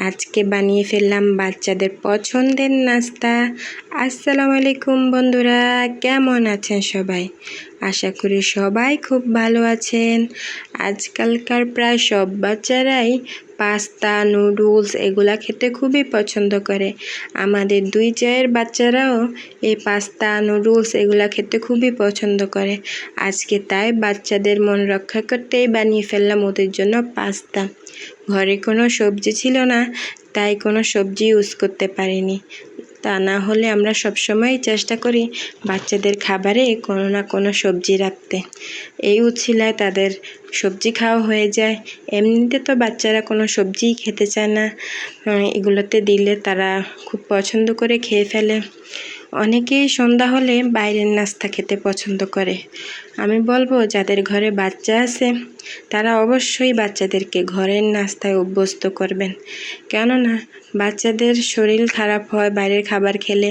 আজকে বানিয়ে ফেললাম বাচ্চাদের পছন্দের নাস্তা। আসসালামু আলাইকুম বন্ধুরা, কেমন আছেন সবাই? আশা করি সবাই খুব ভালো আছেন। আজকালকার প্রায় সব বাচ্চারাই পাস্তা, নুডলস এগুলা খেতে খুবই পছন্দ করে। আমাদের দুই জায়ের বাচ্চারাও এই পাস্তা, নুডলস এগুলা খেতে খুবই পছন্দ করে। আজকে তাই বাচ্চাদের মন রক্ষা করতেই বানিয়ে ফেললাম ওদের জন্য পাস্তা। ঘরে কোনো সবজি ছিল না, তাই কোনো সবজি ইউজ করতে পারিনি। তা না হলে আমরা সবসময় চেষ্টা করি বাচ্চাদের খাবারে কোনো না কোনো সবজি রাখতে। এই উছিলায় তাদের সবজি খাওয়া হয়ে যায়। এমনিতে তো বাচ্চারা কোনো সবজিই খেতে চায় না, এগুলোতে দিলে তারা খুব পছন্দ করে খেয়ে ফেলে। অনেকেই সন্ধ্যা হলে বাইরের নাস্তা খেতে পছন্দ করে। আমি বলবো যাদের ঘরে বাচ্চা আছে তারা অবশ্যই বাচ্চাদেরকে ঘরের নাস্তায় অভ্যস্ত করবেন, কেননা বাচ্চাদের শরীর খারাপ হয় বাইরের খাবার খেলে।